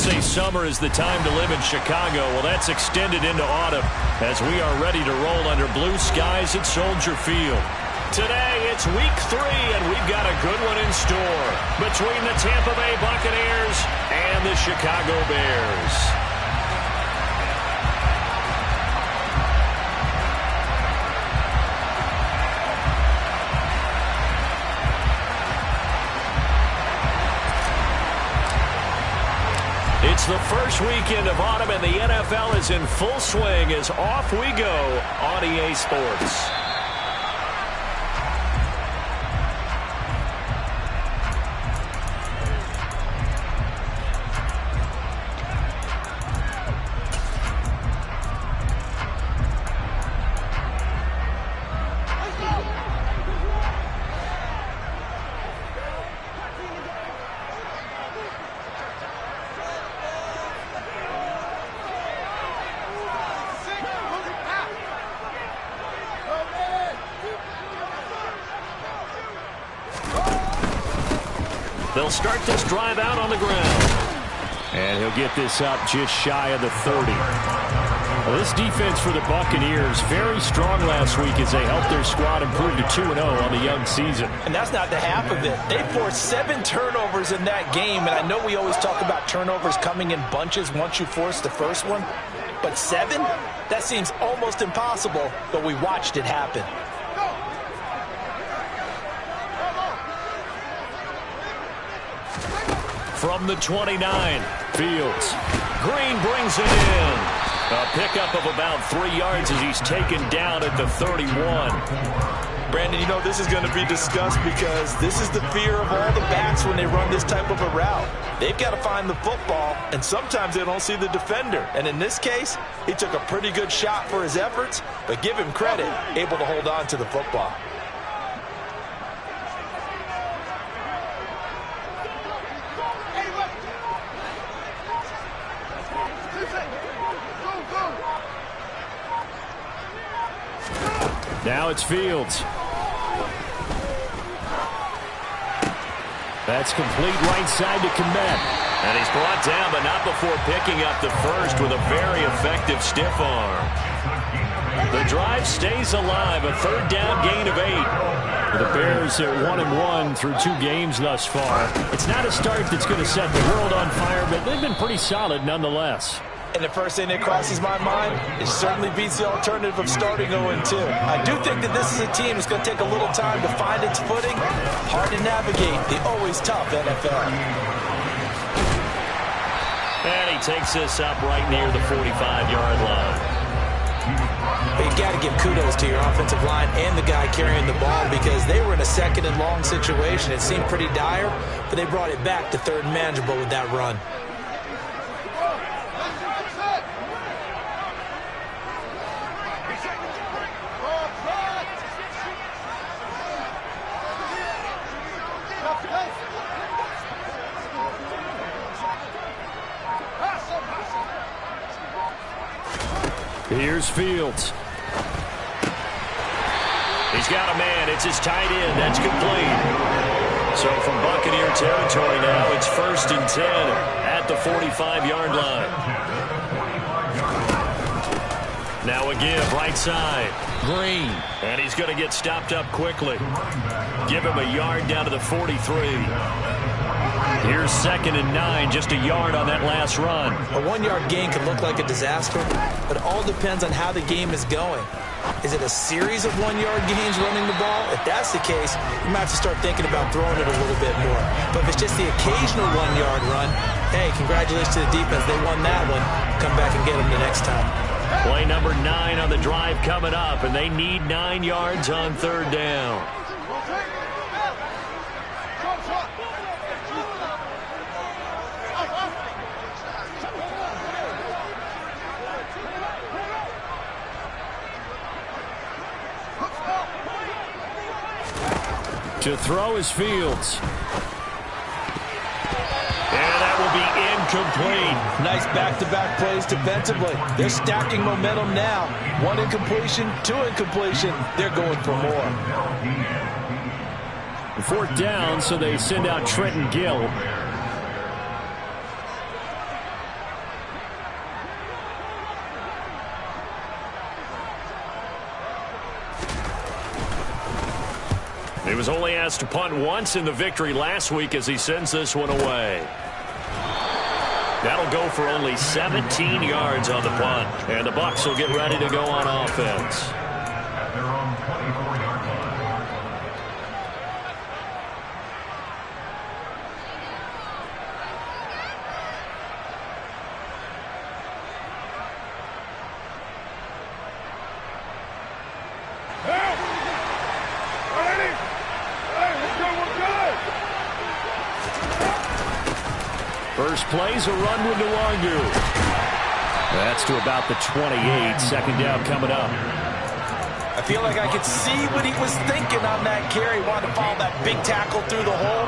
say summer is the time to live in Chicago. Well, that's extended into autumn as we are ready to roll under blue skies at Soldier Field. Today, it's week 3, and we've got a good one in store between the Tampa Bay Buccaneers and the Chicago Bears. It's the first weekend of autumn, and the NFL is in full swing as off we go on EA Sports. They'll start this drive out on the ground. And he'll get this up just shy of the 30. Well, this defense for the Buccaneers, very strong last week as they helped their squad improve to 2-0 on the young season. And that's not the half of it. They forced 7 turnovers in that game, and I know we always talk about turnovers coming in bunches once you force the first one. But 7? That seems almost impossible, but we watched it happen. From the 29, Fields. Green brings it in. A pickup of about 3 yards as he's taken down at the 31. Brandon, you know this is going to be discussed because this is the fear of all the backs when they run this type of a route. They've got to find the football, and sometimes they don't see the defender. And in this case, he took a pretty good shot for his efforts, but give him credit, able to hold on to the football. Now it's Fields. That's complete right side to Kmet. And he's brought down, but not before picking up the first with a very effective stiff arm. The drive stays alive, a third down gain of 8. The Bears are 1-1 through 2 games thus far. It's not a start that's going to set the world on fire, but they've been pretty solid nonetheless. And the first thing that crosses my mind, it certainly beats the alternative of starting 0-2. I do think that this is a team that's going to take a little time to find its footing. Hard to navigate the always tough NFL. And he takes this up right near the 45-yard line. But you got to give kudos to your offensive line and the guy carrying the ball because they were in a second and long situation. It seemed pretty dire, but they brought it back to third and manageable with that run. Here's Fields. He's got a man. It's his tight end. That's complete. So from Buccaneer territory now, it's 1st and 10 at the 45-yard line. Now again, right side. Green. And he's going to get stopped up quickly. Give him a yard down to the 43. Here's 2nd and 9, just a yard on that last run. A 1-yard gain can look like a disaster, but it all depends on how the game is going. Is it a series of 1-yard gains running the ball? If that's the case, you might have to start thinking about throwing it a little bit more. But if it's just the occasional 1-yard run, hey, congratulations to the defense. They won that one. Come back and get them the next time. Play number 9 on the drive coming up, and they need 9 yards on 3rd down. To throw is Fields. And that will be incomplete. Nice back-to-back plays defensively. They're stacking momentum now. 1 incompletion, 2 incompletion. They're going for more. 4th down, so they send out Trenton Gill. was only asked to punt once in the victory last week as he sends this one away. That'll go for only 17 yards on the punt. And the Bucs will get ready to go on offense. First play's a run with Nwangu. That's to about the 28. Second down coming up. I feel like I could see what he was thinking on that carry. Wanted to follow that big tackle through the hole.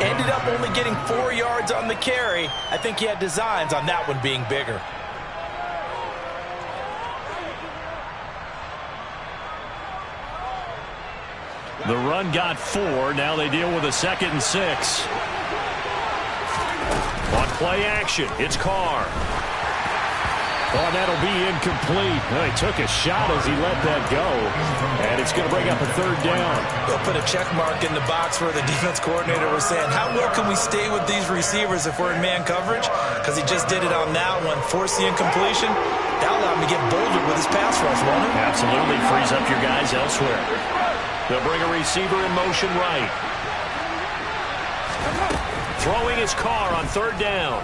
Ended up only getting 4 yards on the carry. I think he had designs on that one being bigger. The run got 4. Now they deal with a 2nd and 6. On play action, it's Carr. Oh, that'll be incomplete. Oh, he took a shot as he let that go. And it's going to bring up a 3rd down. They'll put a check mark in the box where the defense coordinator was saying, how well can we stay with these receivers if we're in man coverage? Because he just did it on that one. Force the incompletion. That allowed him to get bolder with his pass rush, won't it? Absolutely. Frees up your guys elsewhere. They'll bring a receiver in motion right. Throwing his Carr on 3rd down.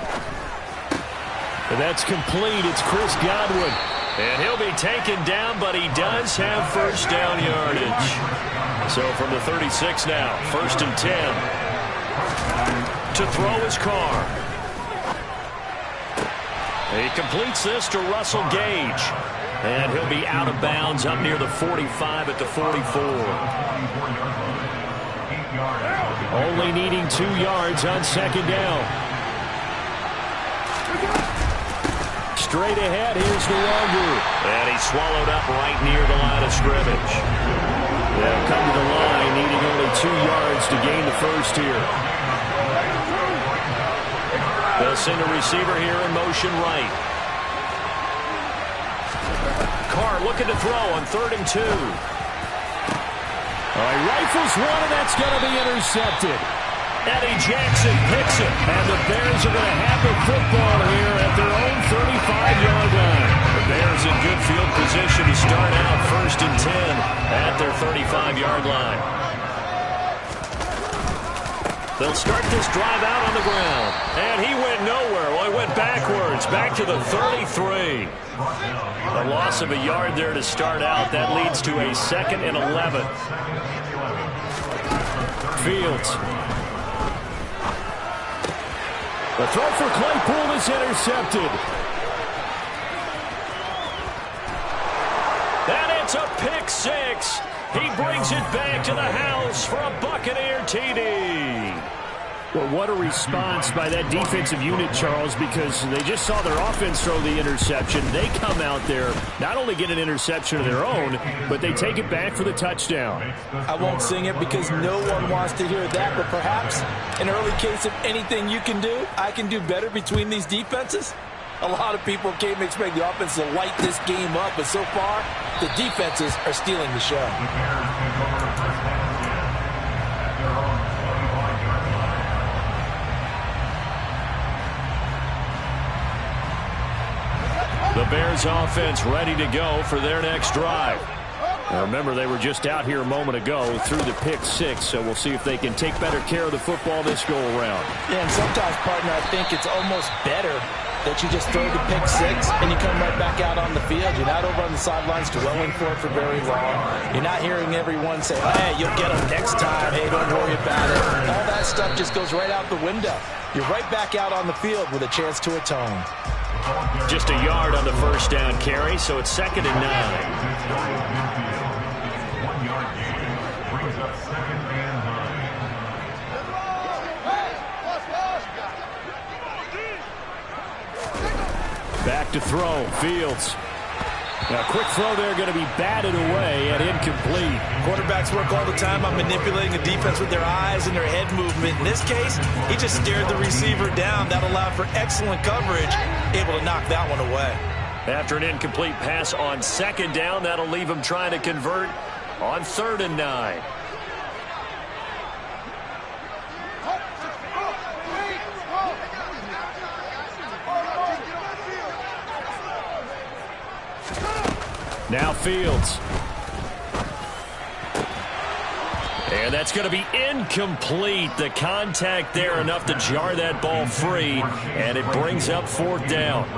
And that's complete. It's Chris Godwin. And he'll be taken down, but he does have 1st down yardage. So from the 36 now, 1st and 10. To throw his Carr. He completes this to Russell Gage. And he'll be out of bounds up near the 45 at the 44. Only needing 2 yards on 2nd down. Straight ahead, here's Nwangu. And he's swallowed up right near the line of scrimmage. They'll come to the line, needing only 2 yards to gain the 1st here. They'll send a receiver here in motion right. Carr looking to throw on 3rd and 2. He rifles one, and that's going to be intercepted. Eddie Jackson picks it, and the Bears are going to have the football here at their own 35-yard line. The Bears in good field position to start out 1st and 10 at their 35-yard line. They'll start this drive out on the ground, and he went nowhere. Well, he went backwards, back to the 33. A loss of a yard there to start out. That leads to a 2nd and 11. Fields. The throw for Claypool is intercepted. And it's a pick 6. He brings it back to the house for a Buccaneer TD. Well, what a response by that defensive unit, Charles, because they just saw their offense throw the interception. They come out there, not only get an interception of their own, but they take it back for the touchdown. I won't sing it because no one wants to hear that, but perhaps an early case of anything you can do, I can do better between these defenses. A lot of people came to expect the offense to light this game up, but so far, the defenses are stealing the show. The Bears offense ready to go for their next drive. Now remember, they were just out here a moment ago through the pick 6, so we'll see if they can take better care of the football this go-around. Yeah, and sometimes, partner, I think it's almost better that you just throw the pick 6 and you come right back out on the field. You're not over on the sidelines dwelling for it for very long. You're not hearing everyone say, hey, you'll get them next time. Hey, don't worry about it. All that stuff just goes right out the window. You're right back out on the field with a chance to atone. Just a yard on the 1st down carry, so it's 2nd and 9. 1 yard gain brings up 2nd and 9. Back to throw, Fields. Now, a quick throw there going to be batted away and incomplete. Quarterbacks work all the time on manipulating the defense with their eyes and their head movement. In this case, he just stared the receiver down. That allowed for excellent coverage, able to knock that one away. After an incomplete pass on 2nd down, that'll leave him trying to convert on 3rd and 9. Now Fields. And that's going to be incomplete. The contact there enough to jar that ball free, and it brings up 4th down.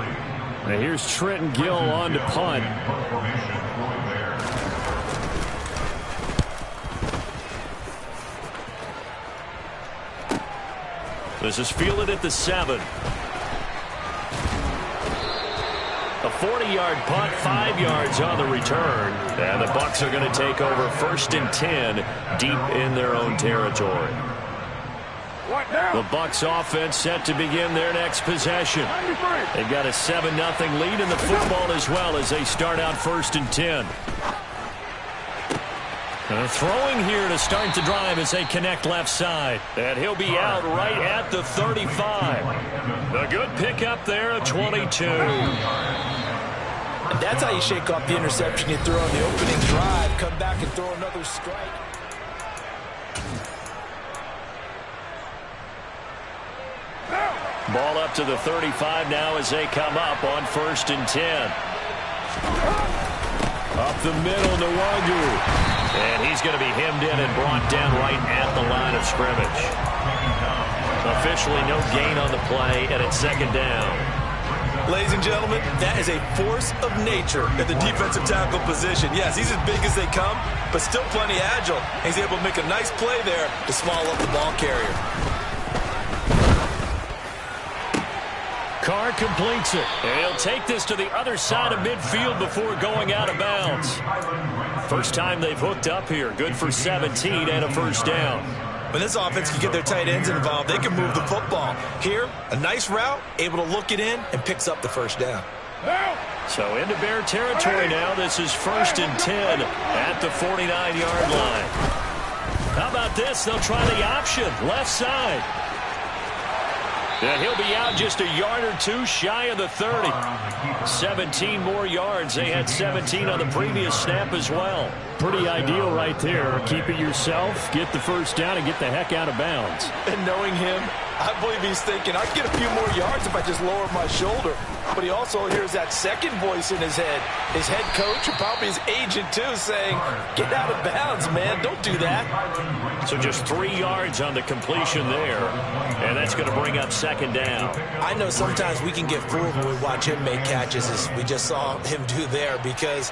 Now here's Trenton Gill on to punt. This is fielded at the 7. A 40-yard punt, 5 yards on the return. And the Bucs are going to take over 1st and 10 deep in their own territory. The Bucs offense set to begin their next possession. They've got a 7-0 lead in the football as well as they start out 1st and 10. Throwing here to start the drive as they connect left side. And he'll be out right at the 35. A good pickup there at 22. And that's how you shake off the interception you throw on the opening drive. Come back and throw another strike. Ball up to the 35 now as they come up on 1st and 10. Up the middle, Nwangu. And he's going to be hemmed in and brought down right at the line of scrimmage. Officially no gain on the play, and it's 2nd down. Ladies and gentlemen, that is a force of nature at the defensive tackle position. Yes, he's as big as they come, but still plenty agile. He's able to make a nice play there to small up the ball carrier. Carr completes it. And he'll take this to the other side of midfield before going out of bounds. First time they've hooked up here. Good for 17 and a 1st down. When this offense can get their tight ends involved, they can move the football. Here, a nice route, able to look it in, and picks up the 1st down. So into Bear territory now. This is 1st and 10 at the 49-yard line. How about this? They'll try the option. Left side. And he'll be out just a yard or two shy of the 30. 17 more yards. They had 17 on the previous snap as well. Pretty ideal right there. Keep it yourself, get the 1st down, and get the heck out of bounds. And knowing him, I believe he's thinking, I can get a few more yards if I just lower my shoulder. But he also hears that second voice in his head. His head coach, or probably his agent too, saying, get out of bounds, man. Don't do that. So just 3 yards on the completion there. And that's going to bring up 2nd down. I know sometimes we can get fooled when we watch him make catches, as we just saw him do there, because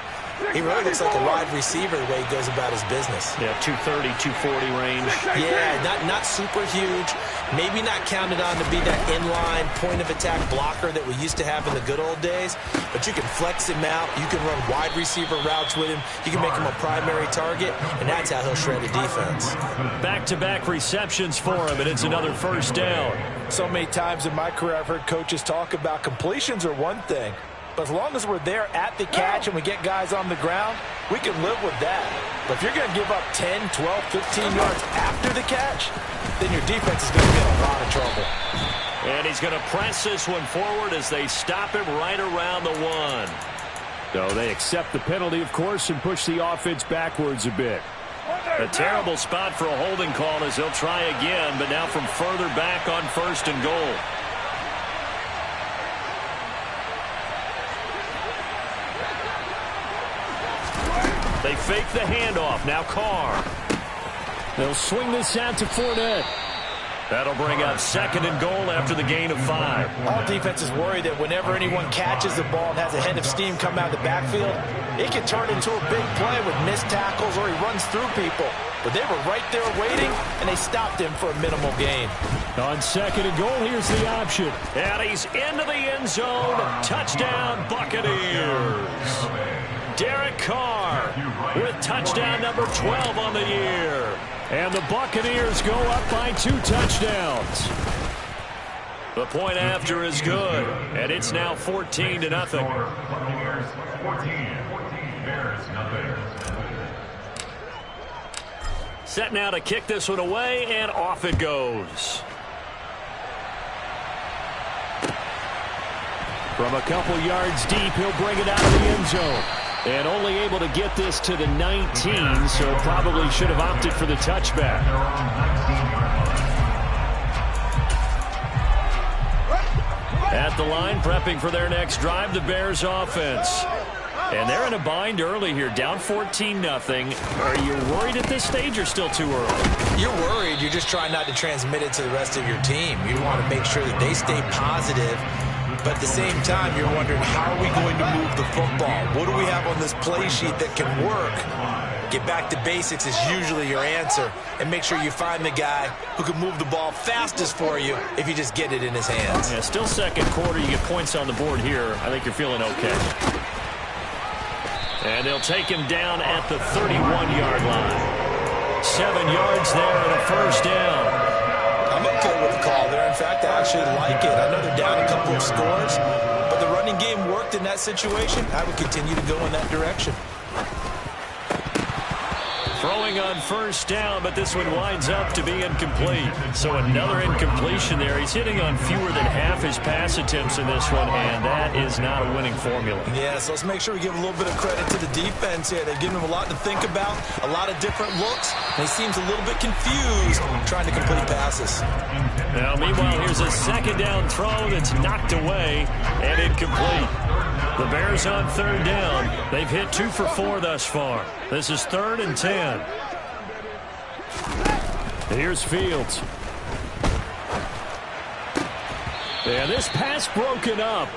he really looks like a wide receiver the way he goes about his business. Yeah, 230, 240 range. Yeah, not super huge. Maybe not counted on to be that inline point-of-attack blocker that we used to have in the good old days. But you can flex him out. You can run wide receiver routes with him. You can make him a primary target, and that's how he'll shred a defense. Back-to-back receptions for him, and it's another 1st down. So many times in my career I've heard coaches talk about completions are one thing. But as long as we're there at the catch and we get guys on the ground, we can live with that. But if you're going to give up 10, 12, 15 yards after the catch, then your defense is going to be in a lot of trouble. And he's going to press this one forward as they stop him right around the 1. So they accept the penalty, of course, and push the offense backwards a bit. A terrible spot for a holding call as they'll try again, but now from further back on 1st and goal. They fake the handoff. Now Carr. They'll swing this out to Fournette. That'll bring up 2nd and goal after the gain of 5. All defenses worry that whenever anyone catches the ball and has a head of steam come out of the backfield, it can turn into a big play with missed tackles or he runs through people. But they were right there waiting, and they stopped him for a minimal gain. On 2nd and goal, here's the option. And he's into the end zone. Touchdown, Buccaneers. Derek Carr with touchdown number 12 on the year. And the Buccaneers go up by 2 touchdowns. The point after is good, and it's now 14-0. Buccaneers 14, Bears nothing. Set now to kick this one away, and off it goes. From a couple yards deep, he'll bring it out of the end zone. And only able to get this to the 19, so probably should have opted for the touchback. At the line, prepping for their next drive, the Bears offense. And they're in a bind early here, down 14-0. Are you worried at this stage or still too early? You're worried. You're just trying not to transmit it to the rest of your team. You want to make sure that they stay positive. But at the same time, you're wondering, how are we going to move the football? What do we have on this play sheet that can work? Get back to basics is usually your answer. And make sure you find the guy who can move the ball fastest for you if you just get it in his hands. Yeah, still second quarter. You get points on the board here. I think you're feeling okay. And they'll take him down at the 31-yard line. 7 yards there and a first down. I'm okay with the call there. In fact, I actually like it. I know they're down a couple of scores, but the running game worked in that situation. I would continue to go in that direction. Throwing on first down, but this one winds up to be incomplete. So another incompletion there. He's hitting on fewer than half his pass attempts in this one, and that is not a winning formula. Yeah, so let's make sure we give a little bit of credit to the defense here. They've given him a lot to think about, a lot of different looks, and he seems a little bit confused trying to complete passes. Now, meanwhile, here's a second down throw that's knocked away and incomplete. The Bears on third down. They've hit 2 for 4 thus far. This is 3rd and 10. Here's Fields. And this pass broken up.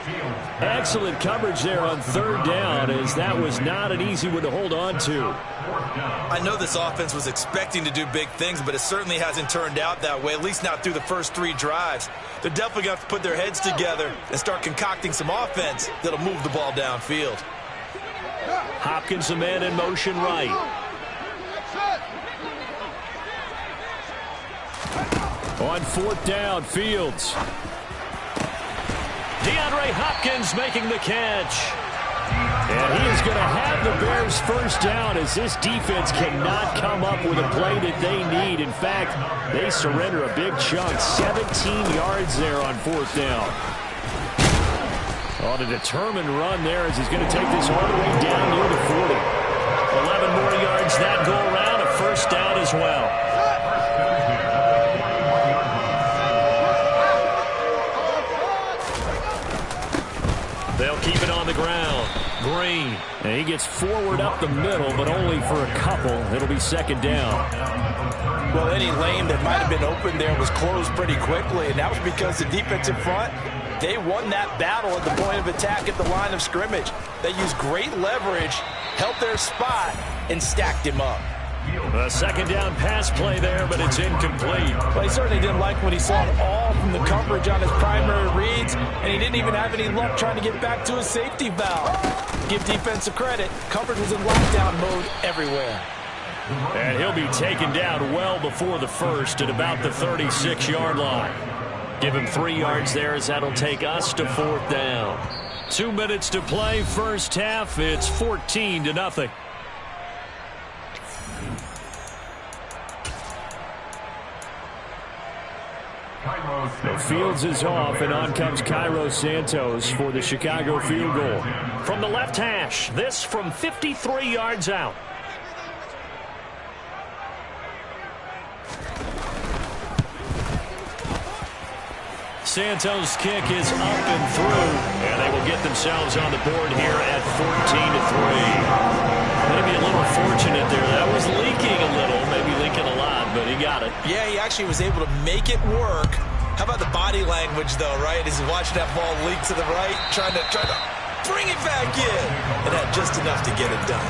Excellent coverage there on third down, as that was not an easy one to hold on to. I know this offense was expecting to do big things, but it certainly hasn't turned out that way, at least not through the first 3 drives. They're definitely going to have to put their heads together and start concocting some offense that'll move the ball downfield. Hopkins, a man in motion right. On 4th down, Fields. DeAndre Hopkins making the catch. And he is going to have the Bears first down, as this defense cannot come up with a play that they need. In fact, they surrender a big chunk. 17 yards there on 4th down. On a determined run there, as he's going to take this all the way down near the 40. 11 more yards that go around, a first down as well. They'll keep it on the ground. Green. And he gets forward up the middle, but only for a couple. It'll be second down. Well, any lane that might have been open there was closed pretty quickly, and that was because the defensive front, they won that battle at the point of attack at the line of scrimmage. They used great leverage, held their spot, and stacked him up. A second down pass play there, but it's incomplete. Well, he certainly didn't like what he saw at all from the coverage on his primary reads, and he didn't even have any luck trying to get back to his safety valve. Give defensive credit. Coverage was in lockdown mode everywhere. And he'll be taken down well before the first at about the 36-yard line. Give him 3 yards there, as that'll take us to 4th down. 2 minutes to play, first half. It's 14-0. Fields is off, and on comes Cairo Santos for the Chicago field goal. From the left hash, this from 53 yards out. Santos' kick is up and through, and they will get themselves on the board here at 14-3. Maybe a little fortunate there. That was leaking a little, maybe leaking a lot, but he got it. Yeah, he actually was able to make it work. How about the body language, though, right? As he's watching that ball leak to the right, trying to bring it back in, and had just enough to get it done.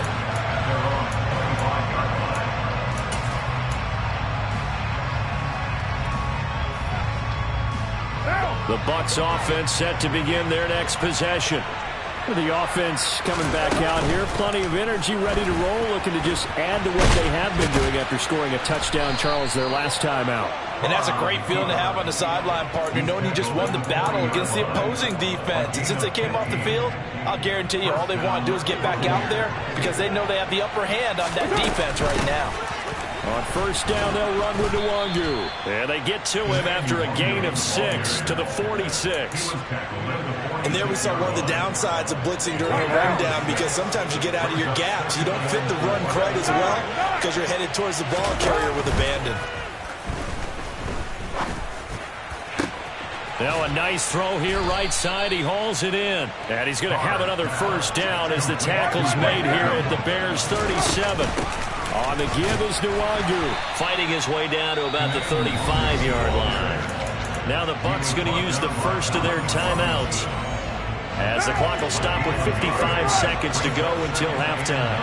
The Bucs offense set to begin their next possession. The offense coming back out here. Plenty of energy, ready to roll, looking to just add to what they have been doing after scoring a touchdown, Charles, their last time out. And that's a great feeling to have on the sideline, partner, knowing you just won the battle against the opposing defense. And since they came off the field, I'll guarantee you all they want to do is get back out there, because they know they have the upper hand on that defense right now. On first down, they'll run with Nwangu. And they get to him after a gain of 6 to the 46. And there we saw one of the downsides of blitzing during a rundown, because sometimes you get out of your gaps. You don't fit the run quite as well because you're headed towards the ball carrier with abandon. Now a nice throw here right side. He hauls it in. And he's going to have another first down as the tackle's made here at the Bears' 37. On the give is Nwangu, fighting his way down to about the 35-yard line. Now the Bucs going to use the first of their timeouts, as the clock will stop with 55 seconds to go until halftime.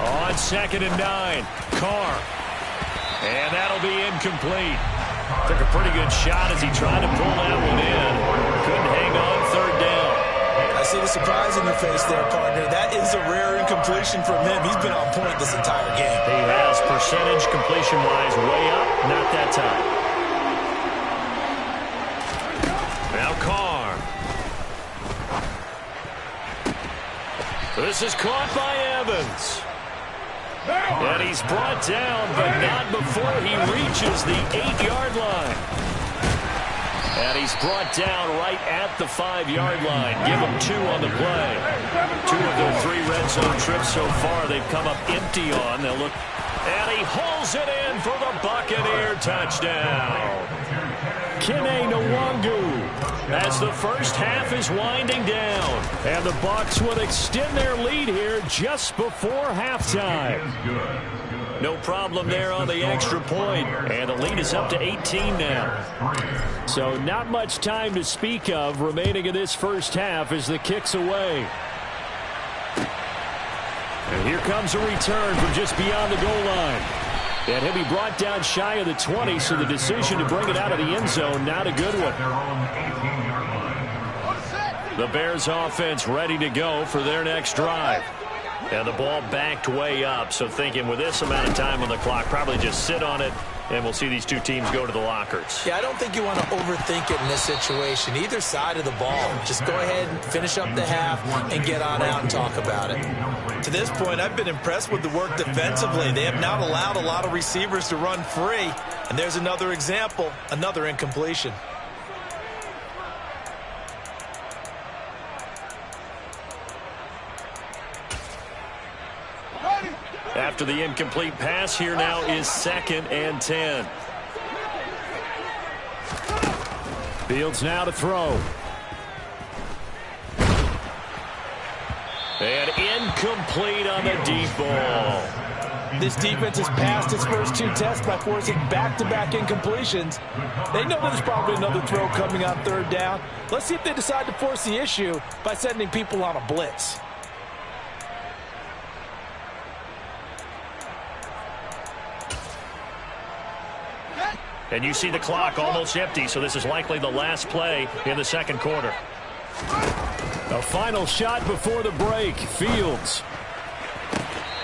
On 2nd and 9, Carr. And that'll be incomplete. Took a pretty good shot as he tried to pull that one in. Couldn't hang on 3rd down. I see the surprise in your face there, partner. That is a rare incompletion from him. He's been on point this entire game. He has percentage completion-wise way up. Not that time. Now Carr. This is caught by Evans. And he's brought down, but not before he reaches the 8-yard line. And he's brought down right at the 5-yard line. Give him 2 on the play. 2 of their 3 red zone trips so far they've come up empty on. They'll look, and he hauls it in for the Buccaneer touchdown. Kene Nwangu, as the first half is winding down. And the Bucs would extend their lead here just before halftime. No problem there on the extra point. And the lead is up to 18 now. So not much time to speak of remaining in this first half as the kick's away. And here comes a return from just beyond the goal line. And he'll be brought down shy of the 20, so the decision to bring it out of the end zone, not a good one. The Bears offense ready to go for their next drive. And the ball backed way up, so thinking with this amount of time on the clock, probably just sit on it, and we'll see these two teams go to the lockers. Yeah, I don't think you want to overthink it in this situation. Either side of the ball. Just go ahead and finish up the half and get on out and talk about it. To this point, I've been impressed with the work defensively. They have not allowed a lot of receivers to run free. And there's another example, another incompletion. After the incomplete pass, here now is 2nd and 10. Fields now to throw. And incomplete on the deep ball. This defense has passed its first 2 tests by forcing back-to-back incompletions. They know there's probably another throw coming on 3rd down. Let's see if they decide to force the issue by sending people on a blitz. And you see the clock almost empty, so this is likely the last play in the 2nd quarter. A final shot before the break. Fields.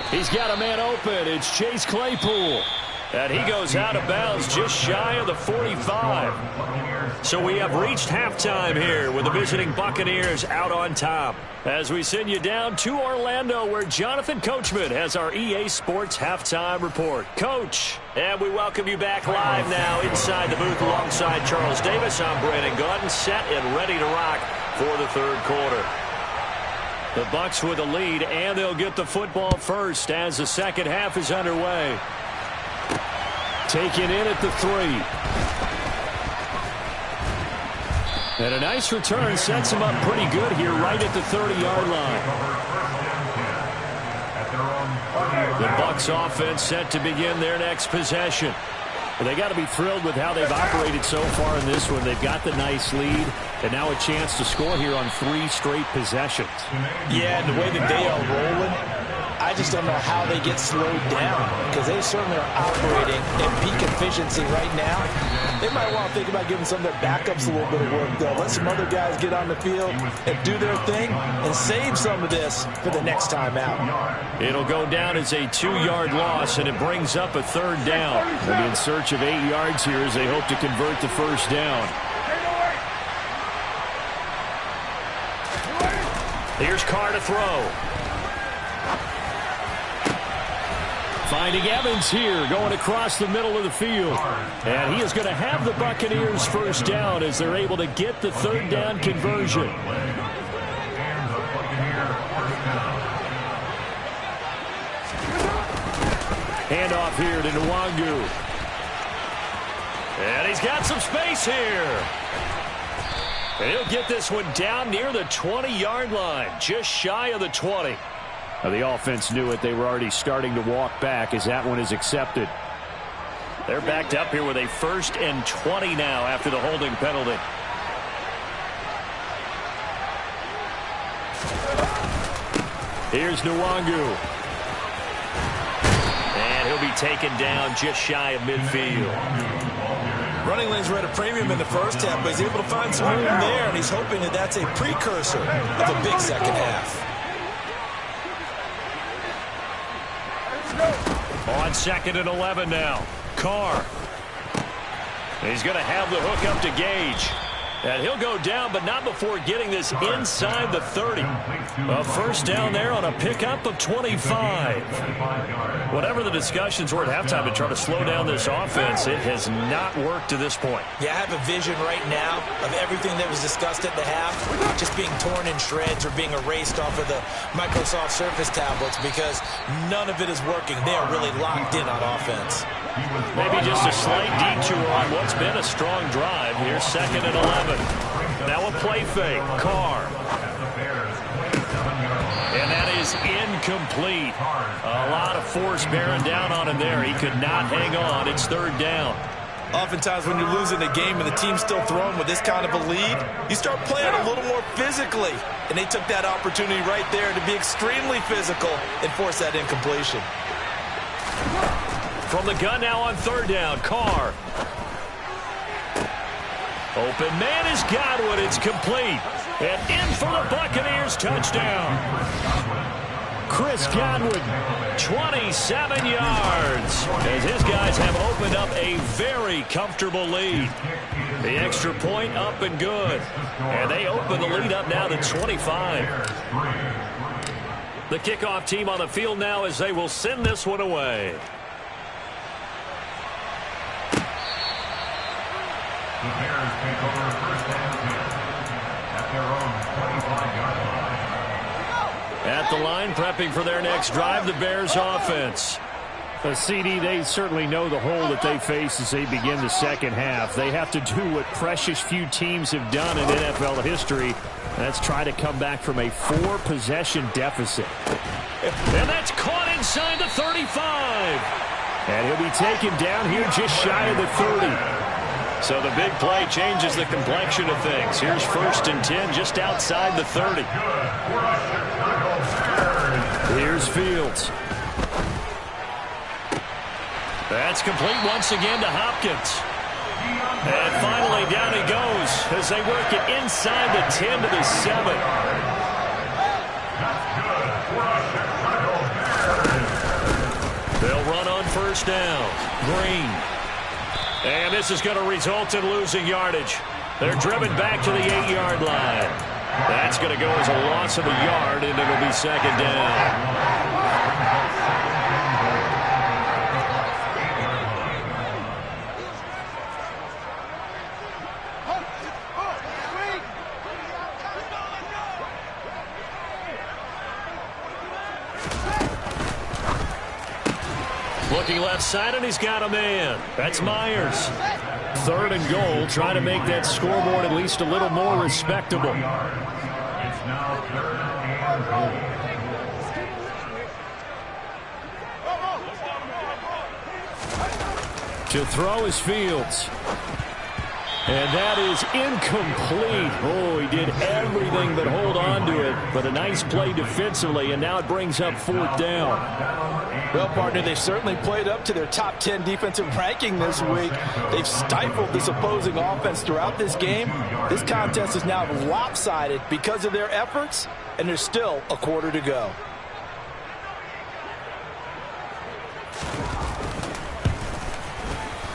He's got a man open. It's Chase Claypool. And he goes out of bounds just shy of the 45. So we have reached halftime here with the visiting Buccaneers out on top. As we send you down to Orlando, where Jonathan Coachman has our EA Sports Halftime Report. Coach, and we welcome you back live now inside the booth alongside Charles Davis. I'm Brandon Gunn, set and ready to rock for the 3rd quarter. The Bucs with the lead, and they'll get the football first as the 2nd half is underway. Taken in at the 3. And a nice return sets him up pretty good here right at the 30-yard line. The Bucs offense set to begin their next possession. Well, they got to be thrilled with how they've operated so far in this one. They've got the nice lead, and now a chance to score here on 3 straight possessions. Yeah, and the way that they are rolling, I just don't know how they get slowed down, because they certainly are operating at peak efficiency right now. They might want to think about giving some of their backups a little bit of work, though. Let some other guys get on the field and do their thing and save some of this for the next time out. It'll go down as a 2-yard loss, and it brings up a 3rd down. They'll be in search of 8 yards here as they hope to convert the first down. Here's Carr to throw. Finding Evans here, going across the middle of the field. And he is going to have the Buccaneers first down as they're able to get the 3rd down conversion. Handoff here to Nwangu. And he's got some space here. And he'll get this one down near the 20-yard line, just shy of the 20. Now, the offense knew it. They were already starting to walk back as that one is accepted. They're backed up here with a 1st and 20 now after the holding penalty. Here's Nwangu. And he'll be taken down just shy of midfield. Running lanes were at a premium in the first half, but he's able to find some room there, and he's hoping that that's a precursor of a big second half. On 2nd and 11 now. Carr. He's going to have the hook up to Gage. And he'll go down, but not before getting this inside the 30. A first down there on a pickup of 25. Whatever the discussions were at halftime to try to slow down this offense, it has not worked to this point. Yeah, I have a vision right now of everything that was discussed at the half just being torn in shreds or being erased off of the Microsoft Surface tablets because none of it is working. They are really locked in on offense. Maybe just a slight detour on what's been a strong drive. Here's 2nd and 11. Now a play fake. Carr. And that is incomplete. A lot of force bearing down on him there. He could not hang on. It's 3rd down. Oftentimes when you're losing a game and the team's still throwing with this kind of a lead, you start playing a little more physically. And they took that opportunity right there to be extremely physical and force that incompletion. From the gun now on 3rd down. Carr. Open man is Godwin. It's complete. And in for the Buccaneers. Touchdown. Chris Godwin, 27 yards. As his guys have opened up a very comfortable lead. The extra point up and good. And they open the lead up now to 25. The kickoff team on the field now as they will send this one away. The Bears take over 1st and 10 at their own 25-yard line. At the line, prepping for their next drive, the Bears offense. CD, they certainly know the hole that they face as they begin the second half. They have to do what precious few teams have done in NFL history. That's try to come back from a 4-possession deficit. And that's caught inside the 35. And he'll be taken down here just shy of the 30. So the big play changes the complexion of things. Here's 1st and 10 just outside the 30. Here's Fields. That's complete once again to Hopkins. And finally down he goes as they work it inside the 10 to the 7. They'll run on 1st down. Green. And this is going to result in losing yardage. They're driven back to the 8-yard line. That's going to go as a loss of a yard, and it'll be 2nd down. Looking left side, and he's got a man. That's Myers. 3rd and goal, trying to make that scoreboard at least a little more respectable. It's now 3rd and goal. To throw is Fields. And that is incomplete. Oh, he did everything but hold on to it. But a nice play defensively, and now it brings up 4th down. Well, partner, they've certainly played up to their top 10 defensive ranking this week. They've stifled this opposing offense throughout this game. This contest is now lopsided because of their efforts, and there's still a quarter to go.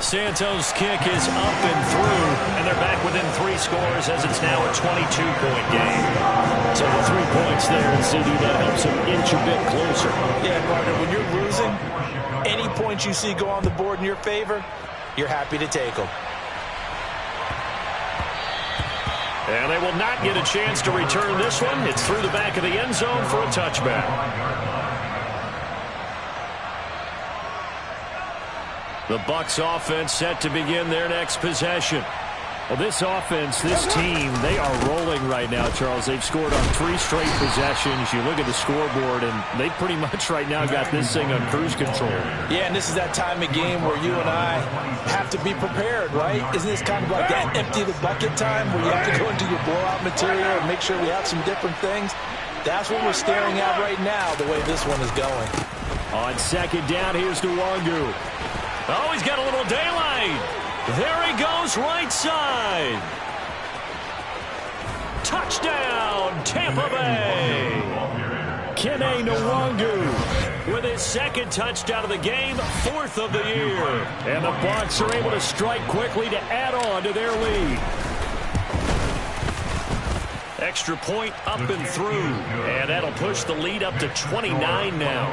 Santos' kick is up and through, and they're back within 3 scores as it's now a 22-point game. So the 3 points there, and CD, that helps them inch a bit closer. Yeah, partner, when you're losing, any points you see go on the board in your favor, you're happy to take them. And they will not get a chance to return this one. It's through the back of the end zone for a touchback. The Bucs offense set to begin their next possession. Well, this offense, this team, they are rolling right now, Charles. They've scored on 3 straight possessions. You look at the scoreboard, and they pretty much right now got this thing on cruise control. Yeah, and this is that time of game where you and I have to be prepared, right? Isn't this kind of like that empty the bucket time where you have to go into your blowout material and make sure we have some different things? That's what we're staring at right now, the way this one is going. On second down, here's Nwangu. Oh, he's got a little daylight. There he goes, right side. Touchdown, Tampa Bay. Kene Nwangu with his second touchdown of the game, 4th of the year. And the Bucs are able to strike quickly to add on to their lead. Extra point up and through. And that'll push the lead up to 29 now.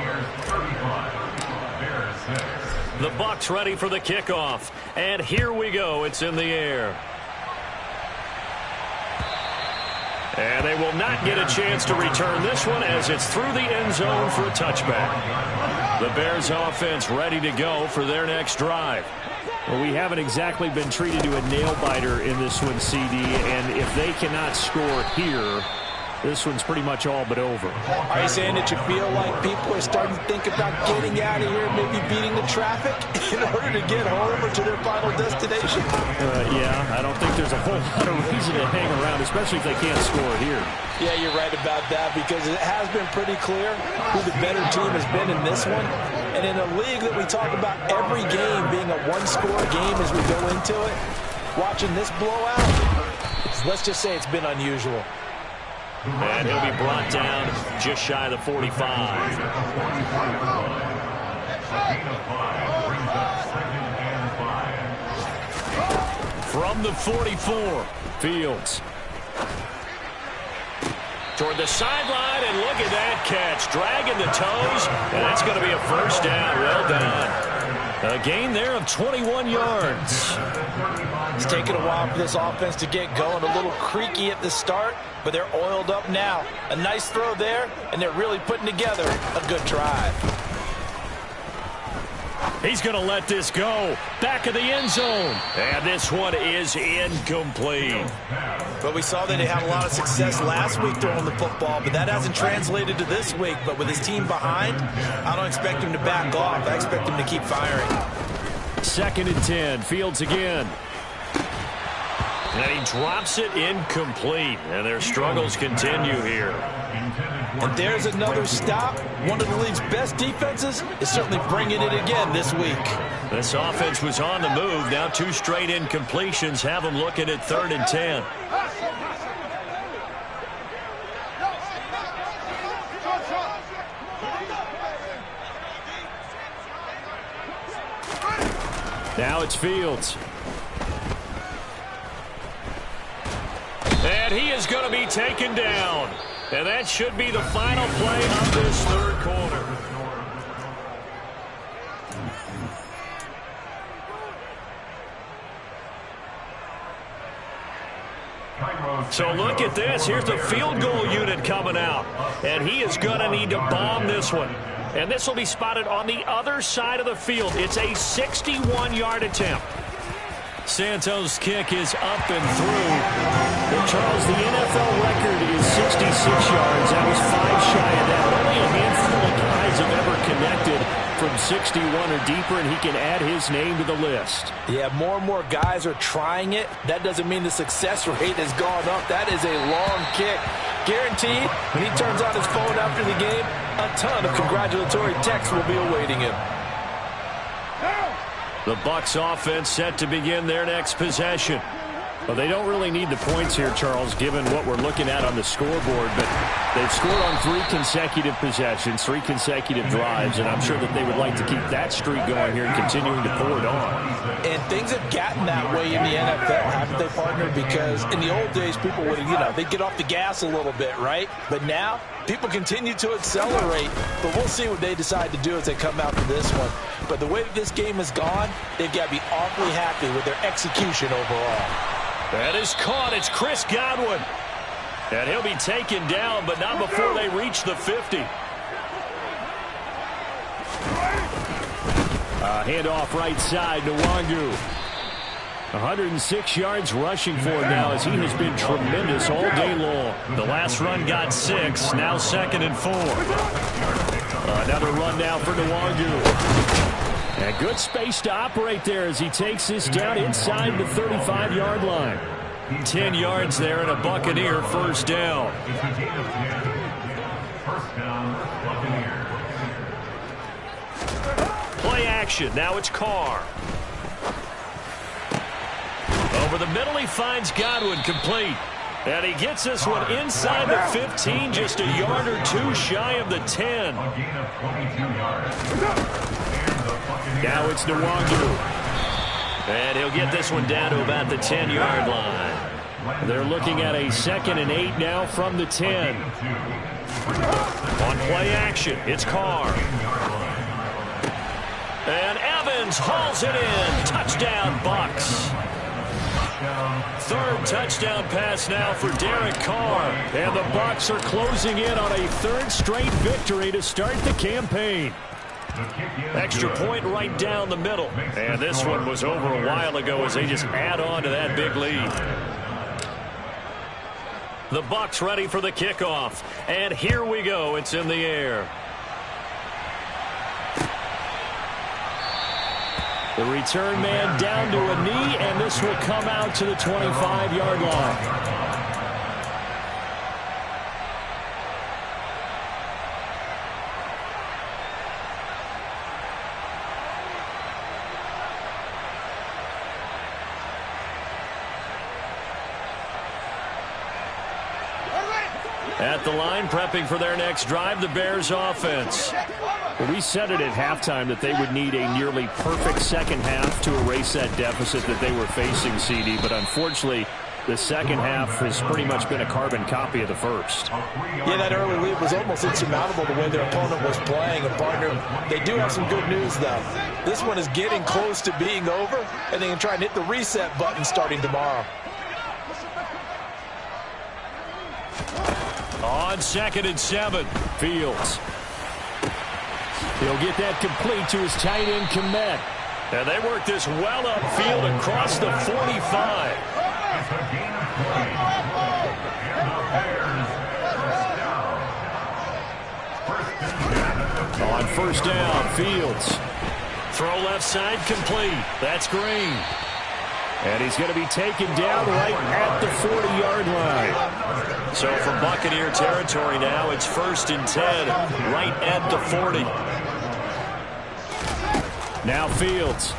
The Bucs ready for the kickoff. And here we go. It's in the air. And they will not get a chance to return this one as it's through the end zone for a touchback. The Bears offense ready to go for their next drive. Well, we haven't exactly been treated to a nail-biter in this one, CD, and if they cannot score here, this one's pretty much all but over. Are you saying that you feel like people are starting to think about getting out of here, maybe beating the traffic in order to get home or to their final destination? Yeah, I don't think there's a whole lot of reason to hang around, especially if they can't score here. Yeah, you're right about that because it has been pretty clear who the better team has been in this one. And in a league that we talk about every game being a one-score game as we go into it, watching this blowout, let's just say it's been unusual. And he'll be brought down just shy of the 45. From the 44, Fields. Toward the sideline, and look at that catch. Dragging the toes, and that's going to be a first down. Well done. A gain there of 21 yards. It's taken a while for this offense to get going. A little creaky at the start, but they're oiled up now. A nice throw there, and they're really putting together a good drive. He's going to let this go. Back of the end zone. And this one is incomplete. But we saw that they had a lot of success last week throwing the football, but that hasn't translated to this week. But with his team behind, I don't expect him to back off. I expect him to keep firing. 2nd and 10. Fields again. And he drops it incomplete. And their struggles continue here. And there's another stop. One of the league's best defenses is certainly bringing it again this week. This offense was on the move. Now 2 straight incompletions have them looking at 3rd and 10. Now it's Fields. And he is going to be taken down. And that should be the final play of this 3rd quarter. So look at this. Here's the field goal unit coming out. And he is going to need to bomb this one. And this will be spotted on the other side of the field. It's a 61-yard attempt. Santos' kick is up and through. Well, Charles, the NFL record is 66 yards. That was 5 shy of that. Only a handful of guys have ever connected from 61 or deeper, and he can add his name to the list. Yeah, more and more guys are trying it. That doesn't mean the success rate has gone up. That is a long kick. Guaranteed, when he turns on his phone after the game, a ton of congratulatory texts will be awaiting him. The Bucs offense set to begin their next possession. Well, they don't really need the points here, Charles, given what we're looking at on the scoreboard, but they've scored on 3 consecutive possessions, 3 consecutive drives, and I'm sure that they would like to keep that streak going here and continuing to pour it on. And things have gotten that way in the NFL, haven't they, partner? Because in the old days, people would, they'd get off the gas a little bit, right? But now, people continue to accelerate, but we'll see what they decide to do as they come out for this one. But the way that this game has gone, they've got to be awfully happy with their execution overall. That is caught. It's Chris Godwin. And he'll be taken down, but not before they reach the 50. Handoff right side to Wangu. 106 yards rushing for him now as he has been tremendous all day long. The last run got 6, now 2nd and 4. Another run now for Nwangu. And good space to operate there as he takes this down inside the 35-yard line. 10 yards there and a Buccaneer first down. Play action. Now it's Carr. Over the middle, he finds Godwin, complete. And he gets this one inside the 15, just a yard or two shy of the 10. Now it's Nwangu. And he'll get this one down to about the 10-yard line. They're looking at a 2nd and 8 now from the 10. On play action, it's Carr. And Evans hauls it in. Touchdown, Bucs. 3rd touchdown pass now for Derek Carr. And the Bucs are closing in on a 3rd straight victory to start the campaign. Extra point right down the middle. And this one was over a while ago as they just add on to that big lead. The Bucs ready for the kickoff. And here we go. It's in the air. The return man down to a knee, and this will come out to the 25-yard line. At the line, prepping for their next drive, the Bears offense. Well, we said it at halftime that they would need a nearly perfect second half to erase that deficit that they were facing, CD. But unfortunately, the second half has pretty much been a carbon copy of the first. Yeah, that early lead was almost insurmountable the way their opponent was playing. And, partner, they do have some good news, though. This one is getting close to being over, and they can try and hit the reset button starting tomorrow. On 2nd and 7, Fields. He'll get that complete to his tight end, Komet. And they work this well upfield across the 45. On 1st down, Fields. Throw left side, complete. That's Green. And he's going to be taken down right at the 40-yard line. So for Buccaneer territory now, it's 1st and 10, right at the 40. Now Fields.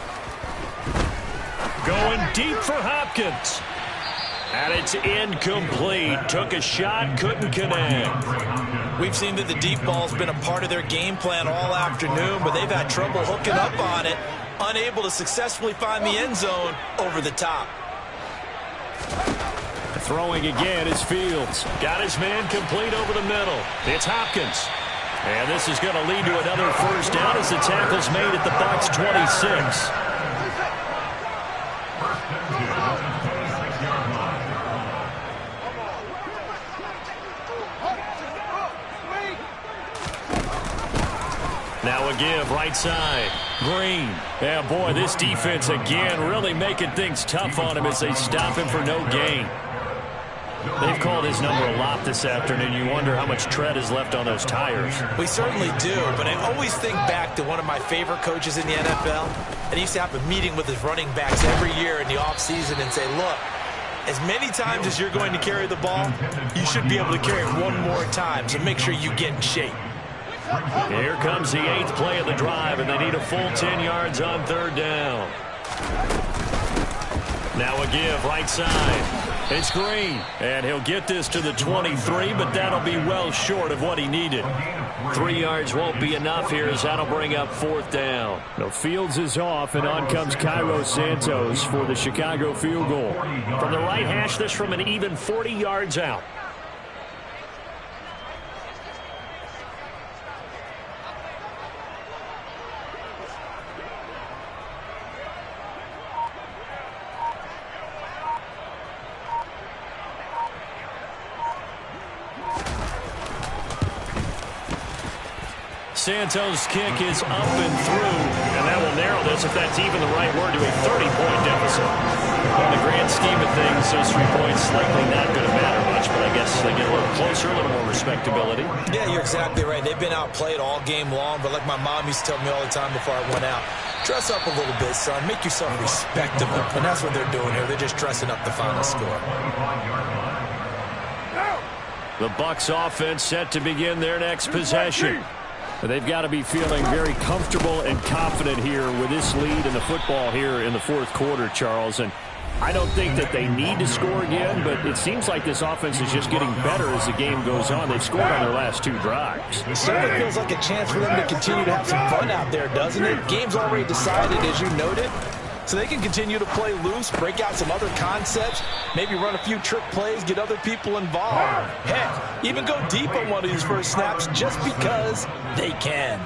Going deep for Hopkins. And it's incomplete. Took a shot, couldn't connect. We've seen that the deep ball's been a part of their game plan all afternoon, but they've had trouble hooking up on it. Unable to successfully find the end zone over the top. Throwing again is Fields. Got his man complete over the middle. It's Hopkins. And this is going to lead to another first down as the tackle's made at the Bucs 26. Now a give, right side. Green. Yeah, boy, this defense again really making things tough on him as they stop him for no gain. They've called his number a lot this afternoon. You wonder how much tread is left on those tires. We certainly do, but I always think back to one of my favorite coaches in the NFL, and he used to have a meeting with his running backs every year in the offseason and say, look, as many times as you're going to carry the ball, you should be able to carry it one more time, so make sure you get in shape. Here comes the 8th play of the drive, and they need a full 10 yards on 3rd down. Now a give, right side. It's Green, and he'll get this to the 23, but that'll be well short of what he needed. 3 yards won't be enough here as that'll bring up 4th down. No, Fields is off, and on comes Cairo Santos for the Chicago field goal. From the right hash, this from an even 40 yards out. Santos' kick is up and through, and that will narrow Charles, if that's even the right word, to a 30-point deficit. In the grand scheme of things, those 3 points likely not going to matter much, but I guess they get a little closer, a little more respectability. Yeah, you're exactly right. They've been outplayed all game long, but like my mom used to tell me all the time before I went out, dress up a little bit, son. Make yourself respectable. And that's what they're doing here. They're just dressing up the final score. The Bucs offense set to begin their next possession. They've got to be feeling very comfortable and confident here with this lead in the football here in the fourth quarter, Charles. And I don't think that they need to score again, but it seems like this offense is just getting better as the game goes on. They've scored on their last 2 drives. It certainly feels like a chance for them to continue to have some fun out there, doesn't it? Game's already decided, as you noted. So they can continue to play loose, break out some other concepts, maybe run a few trick plays, get other people involved. Heck, even go deep on one of these first snaps just because they can.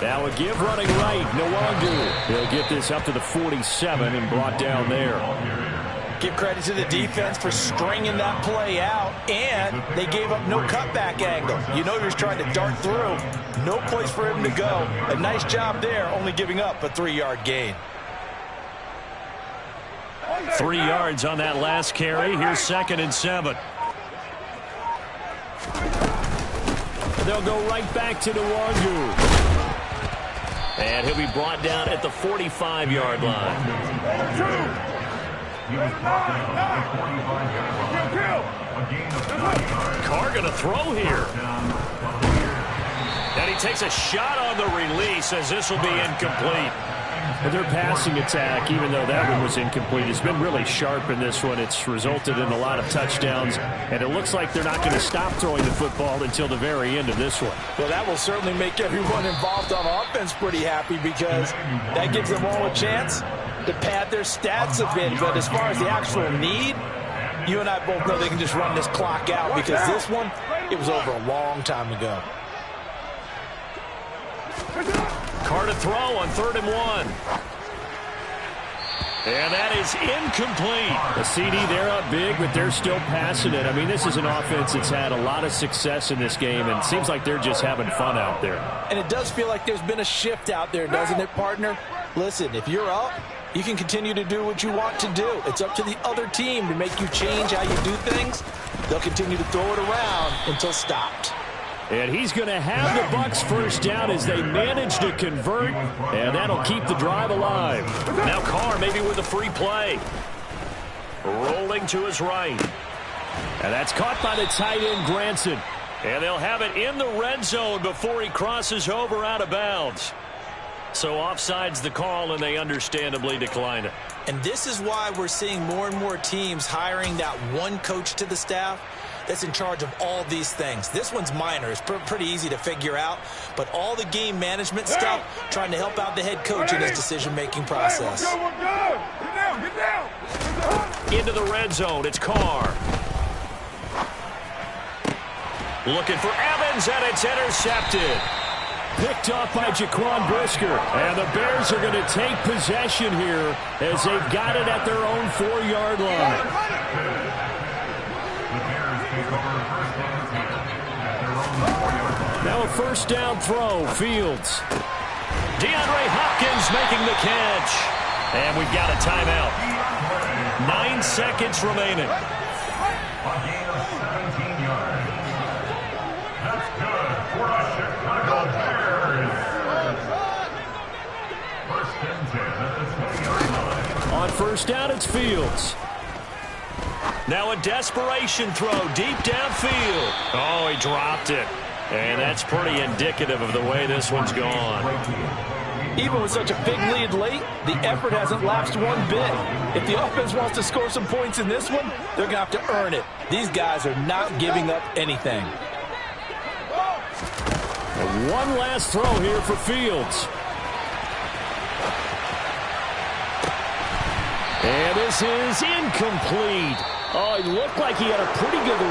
Now a give running right, Nwangu. He'll get this up to the 47 and brought down there. Give credit to the defense for stringing that play out, and they gave up no cutback angle. You know he was trying to dart through. No place for him to go. A nice job there, only giving up a 3-yard gain. 3 yards on that last carry. Here's 2nd and 7. They'll go right back to Nwangu. And he'll be brought down at the 45-yard line. Carr going to throw here. And he takes a shot on the release as this will be incomplete. And their passing attack, even though that one was incomplete, has been really sharp in this one. It's resulted in a lot of touchdowns, and it looks like they're not going to stop throwing the football until the very end of this one. Well, that will certainly make everyone involved on offense pretty happy because that gives them all a chance to pad their stats a bit. But as far as the actual need, you and I both know they can just run this clock out because this one, it was over a long time ago. Carr to throw on 3rd and 1. And that is incomplete. The CD, they're up big, but they're still passing it. I mean, this is an offense that's had a lot of success in this game, and it seems like they're just having fun out there. And it does feel like there's been a shift out there, doesn't it, partner? Listen, if you're up, you can continue to do what you want to do. It's up to the other team to make you change how you do things. They'll continue to throw it around until stopped. And he's going to have the Bucs first down as they manage to convert, and that'll keep the drive alive. Now Carr maybe with a free play. Rolling to his right. And that's caught by the tight end, Granson. And they'll have it in the red zone before he crosses over out of bounds. So offside's the call, and they understandably decline it. And this is why we're seeing more and more teams hiring that one coach to the staff that's in charge of all these things. This one's minor. It's pretty easy to figure out. But all the game management stuff, trying to help out the head coach in his decision-making process. Into the red zone. It's Carr. Looking for Evans, and it's intercepted. Picked off by Jaquan Brisker. And the Bears are going to take possession here as they've got it at their own 4-yard line. Now a first down throw, Fields. DeAndre Hopkins making the catch. And we've got a timeout. 9 seconds remaining. A gain of 17 yards. That's good for the Chicago Bears. First and 10 at the 20-yard line. On first down, it's Fields. Now a desperation throw deep downfield. Oh, he dropped it. And that's pretty indicative of the way this one's gone. Even with such a big lead late, the effort hasn't lapsed one bit. If the offense wants to score some points in this one, they're going to have to earn it. These guys are not giving up anything. And one last throw here for Fields. And this is incomplete. Oh, it looked like he had a pretty good